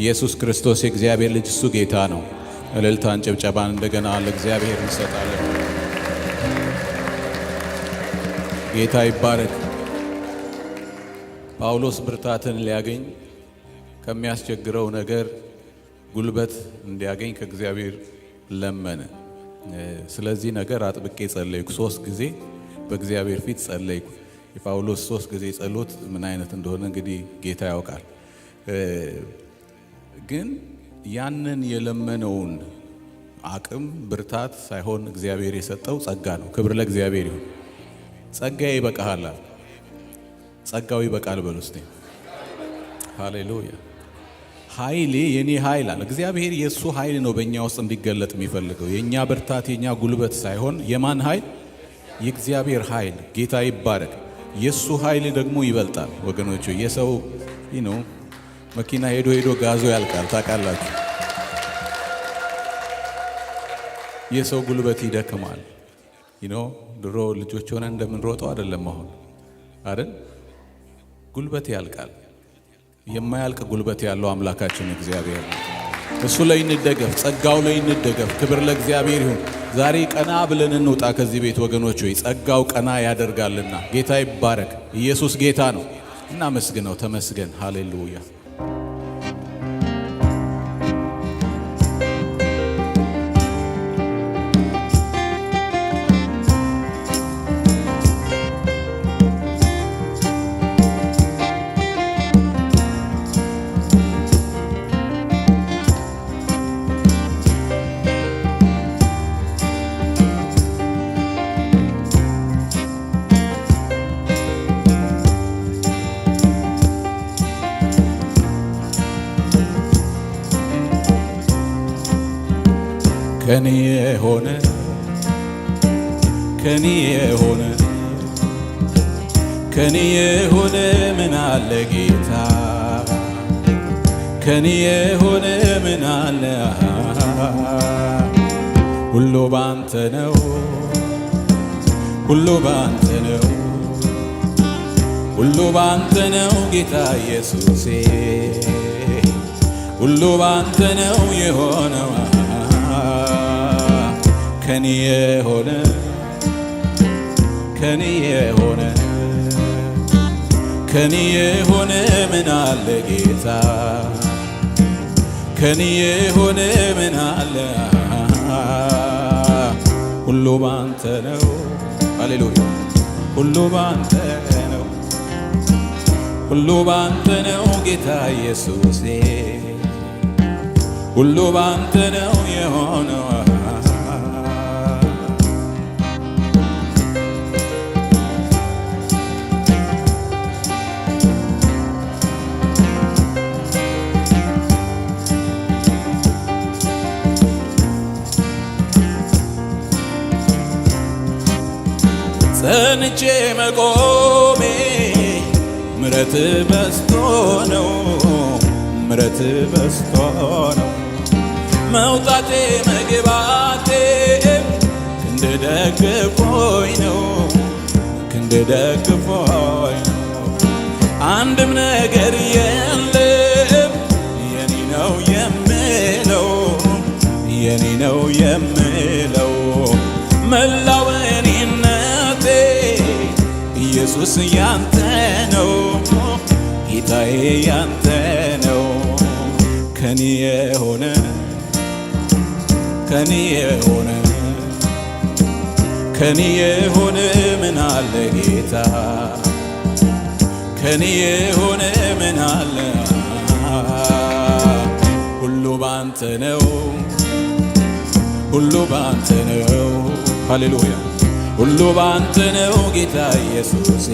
ኢየሱስ ክርስቶስ የእግዚአብሔር ልጅ እሱ ጌታ ነው። እልልታን ጭብጨባን እንደገና ለእግዚአብሔር እንሰጣለን። ጌታ ይባረክ። ጳውሎስ ብርታትን ሊያገኝ ከሚያስቸግረው ነገር ጉልበት እንዲያገኝ ከእግዚአብሔር ለመነ። ስለዚህ ነገር አጥብቄ ጸለይኩ። 3 ጊዜ በእግዚአብሔር ፊት ጸለይኩ። የጳውሎስ 3 ጊዜ ጸሎት ምን አይነት እንደሆነ እንግዲህ ጌታ ያውቃል። ግን ያንን የለመነውን አቅም ብርታት ሳይሆን እግዚአብሔር የሰጠው ጸጋ ነው። ክብር ለእግዚአብሔር ይሁን። ጸጋዬ ይበቃሃል። ጸጋው ይበቃል በሉ እስቲ። ሃሌሉያ። ኃይሌ የኔ ኃይል አለ እግዚአብሔር። የሱ ኃይል ነው በእኛ ውስጥ እንዲገለጥ የሚፈልገው። የኛ ብርታት የኛ ጉልበት ሳይሆን የማን ኃይል? የእግዚአብሔር ኃይል። ጌታ ይባረክ። የሱ ኃይል ደግሞ ይበልጣል ወገኖቹ። የሰው መኪና ሄዶ ጋዞ ያልቃል ታውቃላችሁ። የሰው ጉልበት ይደክማል። ድሮ ልጆች ሆነን እንደምንሮጠው አይደለም አሁን አይደል? ጉልበት ያልቃል። የማያልቅ ጉልበት ያለው አምላካችን እግዚአብሔር ነው። እሱ ላይ እንደገፍ፣ ጸጋው ላይ እንደገፍ። ክብር ለእግዚአብሔር ይሁን። ዛሬ ቀና ብለን እንውጣ ከዚህ ቤት ወገኖች። ጸጋው ቀና ያደርጋልና ጌታ ይባረክ። ኢየሱስ ጌታ ነው። እናመስግነው። ተመስገን። ሃሌሉያ። ከኔ የሆነ ምን አለ ጌታ? ከኔ የሆነ ምን አለ? ሁሉ ባንተ ነው፣ ሁሉ ባንተ ነው፣ ሁሉ ባንተ ነው ጌታ ኢየሱሴ። ሁሉ ባንተ ነው የሆነው። ከኔ የሆነ ከኔ የሆነ ምን አለ ጌታ? ከኔ የሆነ ምን አለ? ሁሉ ባንተ ነው። ሃሌሉያ። ሁሉ ባንተ ነው፣ ሁሉ ባንተ ነው ጌታ ኢየሱሴ። ሁሉ ባንተ ነው የሆነው። ጸንቼ መቆሜ ምሕረት በዝቶ ነው፣ ምሕረት በዝቶ ነው። መውጣቴ መግባቴ ክንድ ደግፎኝ ነው፣ ክንድ ደግፎኝ ነው። አንድም ነገር የለም የኔ ነው የምለው፣ የኔ ነው የምለው። መላው እኔነቴ ኢየሱስ ያንተ ነው፣ ጌታዬ ያንተ ነው። ከኔ የሆነ ከኔ የሆነ ምን አለ ጌታ? ከኔ የሆነ ምን አለ? ሁሉ ባንተ ነው፣ ሁሉ ባንተ ነው። ሃሌሉያ። ሁሉ ባንተ ነው ጌታ ኢየሱሴ።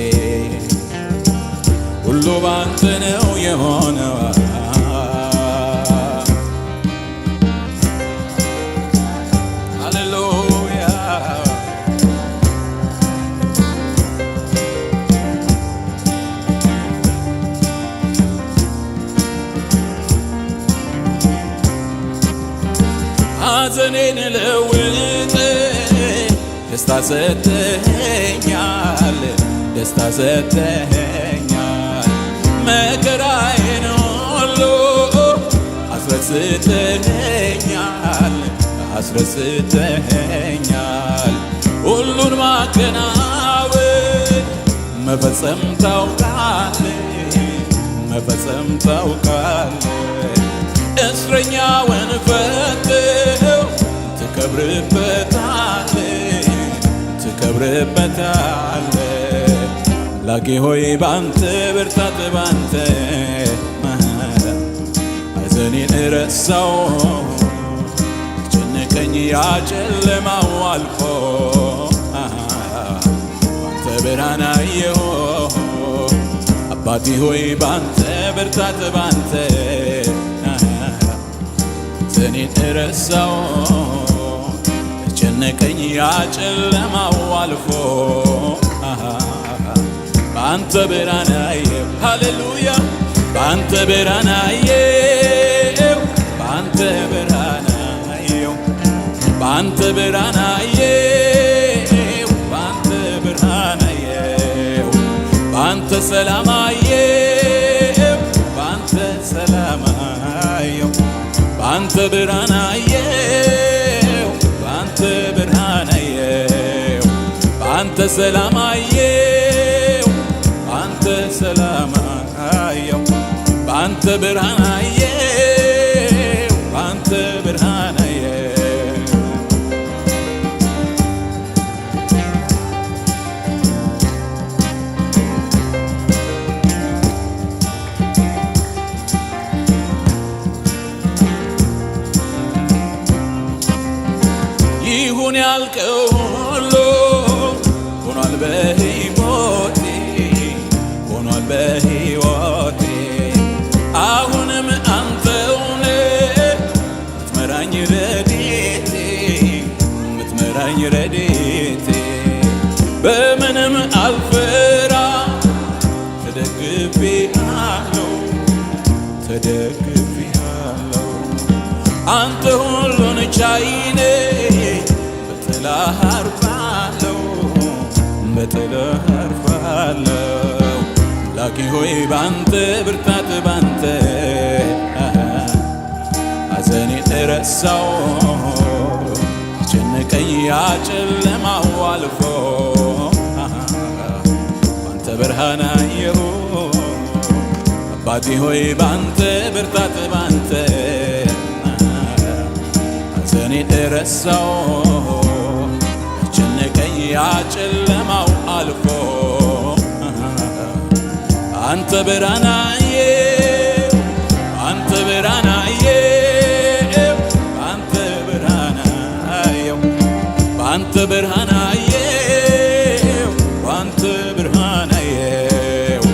ሁሉ ባንተ ነው የሆነው። ሃሌሉያ። ሐዘኔን ለውጥ ደስታ ሰጥተኸኛል፣ ደስታ ሰጥተኸኛል። መከራዬን ሁሉ ረስተኸኛል አስረስተኸኛል ሁሉን ማከናወን መፈጸም ታውቃለህ መፈጸም ታውቃለህ እስረኛውን ፈተኸው ትከብርበታለህ ትከብርበታለህ አምላኬ ሆይ ባንተ ብርታት ባንተ ማዳን ሐዘኔን ረሳው ጨነቀኝ ያ ጨለማው አልፎ ባንተ ብርሃን አየሁ አባቴ ሆይ ባንተ ብርታት ባንተ ሐዘኔን ረሳው ጨነቀኝ ያ ጨለማው አልፎ ባንተ ብርሃን አየሁ ሃሌሉያ ባንተ ብርሃን አየሁ ባንተ ብርሃን አየሁ ባንተ ብርሃን አየሁ ባንተ ብርሃን አየሁ ባንተ ሰላም አየሁ ባንተ ሰላም አየሁ ባንተ ብርሃን አየሁ ባንተ ብርሃን አየሁ ባንተ ሰላም አየሁ ባንተ ሰላም አየሁ ባንተ ብርሃን አየሁ ባንተ ብርሃን አየሁ ይሁን ያልከው ሁሉ ሆኗል በሕይወቴ ሆኗል በሕይወቴ አሁንም አንተው ነህ ምትመራኝ ረድኤቴ ምትመራኝ ረድኤቴ በምንም አልፈራ ተደግፌአለሁ ተደግፌአለሁ አንተ ሁሉን ቻይ ነህ በጥላህ አርፋለሁ በጥላህ አርፋለሁ አምላኬ ሆይ ባንተ ብርታት ባንተ ሐዘኔን ረሳው ጨነቀኝ ያ ጨለማው አልፎ ባንተ ብርሃን አየሁ አባቴ ሆይ ባንተ ብርታት ባንተ ሐዘኔን ረሳው ጨነቀኝ ያ ጨለማው አልፎ አንተ ብርሃን አየሁ አንተ ብርሃን አየሁ አንተ ብርሃን አየሁ አንተ ብርሃን አየሁ አንተ ብርሃን አየሁ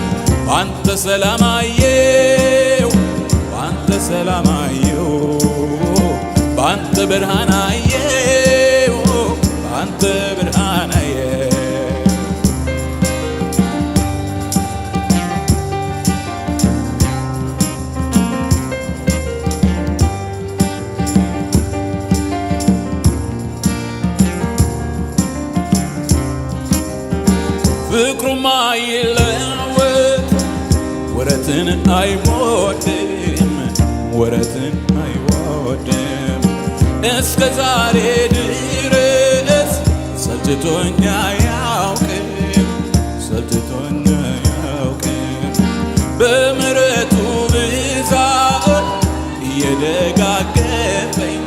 አንተ ሰላም አየሁ አንተ ሰላም አየሁ አንተ ብርሃን አየሁ አንተ ብርሃን አየሁ ፍቅሩም አይለወጥ ወረትን አይወድም ወረትን አይወድም እስከ ዛሬ ድረስ ሰልችቶኝ አያውቅም ሰልችቶኝ አያውቅም በምሕረቱ ብዛት እየደጋገፈኝ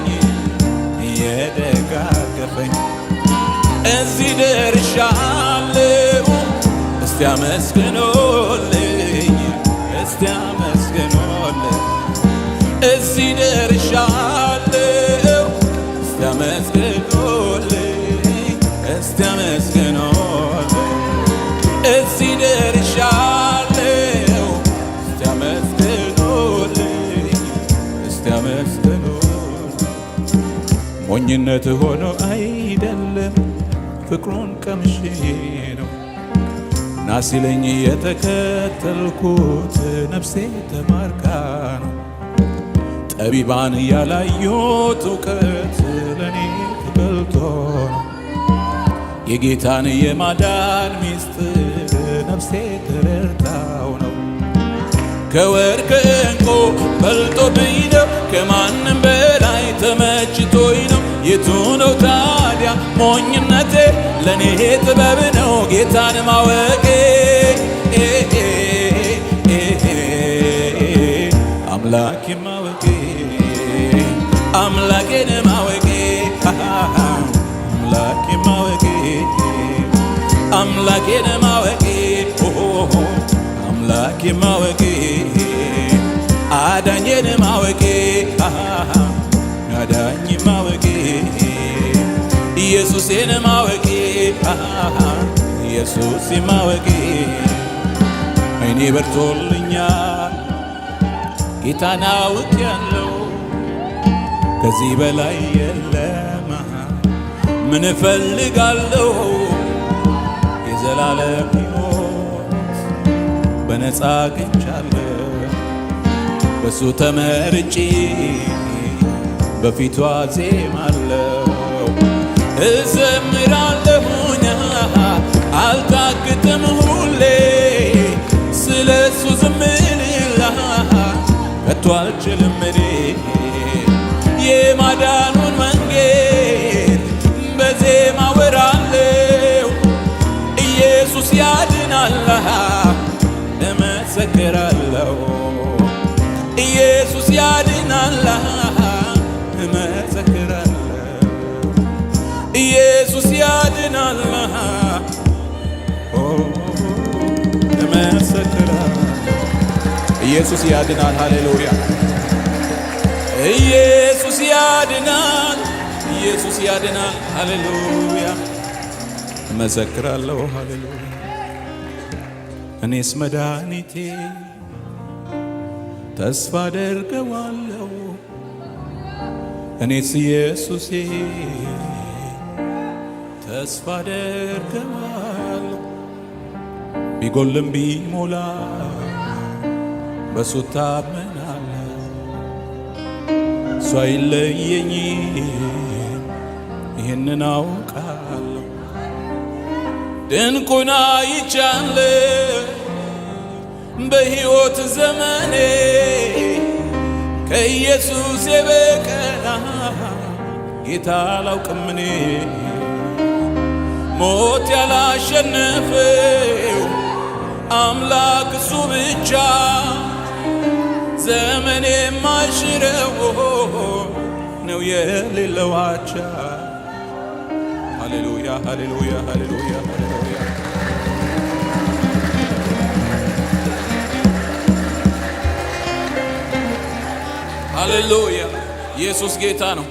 እዚህ ደርሻለሁ እስቲ አመስግኑልኝ እስቲ አመስግኑልኝ እዚህ ደርሻለሁ እስቲ አመስግኑልኝ እስቲ አመስግኑልኝ እዚህ ደርሻለሁ እስቲ አመስግኑልኝ እስቲ አመስግኑልኝ ሞኝነት ሆኖ አይደለም ፍቅሩን ቀምሼ ነው ናሲለኝ የተከተልኩት ነፍሴ ተማርካ ነው ጠቢባን ያላዩት እውቀት ለኔ ተገልጦ ነው የጌታን የማዳን ሚስጥር ነፍሴ ተረድታው ነው ከወርቅ ዕንቁ በልጦብኝ ነው ከማንም በላይ ተመችቶኝ ነው። የቱ ነው ታዲያ ሞኝነቴ ለኔ ጥበብ ነው ጌታን ማወቄ አምላኬ ማወቄ አምላኬን ማወቄ አምላኬ ማወቄ አምላኬን ማወቄ አምላኬ ማወቄ አዳኜን ማወቄ አዳኝ ማወቄ ኢየሱሴን ማወቄ ኢየሱስ ማወቄ አይኔ በርቶልኛል ጌታን አውቄያለሁ ከዚህ በላይ የለም ምን እፈልጋለሁ የዘላለም ሕይወት በነፃ አግኝቻለሁ በሱ ተመርጬ በፊቱ አዜማለሁ እዘምራለሁኝ አልታክትም ሁሌ ስለሱ ዝም ልል ከቶ አልችልም እኔ የማዳኑን መንገድ በዜማ ወራለሁ ኢየሱስ ያድናል እመሰክራለሁ ኢየሱስ ያድናል እመሰክራለሁ ኢየሱስ ያድናል እመሰክራለሁ ኢየሱስ ያድናል ሃሌሉያ ኢየሱስ ያድናል ኢየሱስ ያድናል ሃሌሉያ እመሰክራለሁ ሃሌሉያ እኔስ መድኃኒቴ ተስፋ አደርገዋለሁ እኔስ ኢየሱሴ ተስፋ አደርገዋለሁ ቢጎልም ቢሞላ በሱ ታመናለሁ እሱ አይለየኝም ይህንን አውቃለሁ ድንቁን አይቻለሁ በሕይወት ዘመኔ ከኢየሱስ የበቀር ጌታ አላውቅም እኔ ሞት ያላሸነፈው አምላክ እሱ ብቻ ዘመን የማይሽረው ነው የሌለው አቻ ሃሌሉያ ሃሌሉያ ሃሌሉያ ሃሌሉያ ሃሌሉያ ኢየሱስ ጌታ ነው።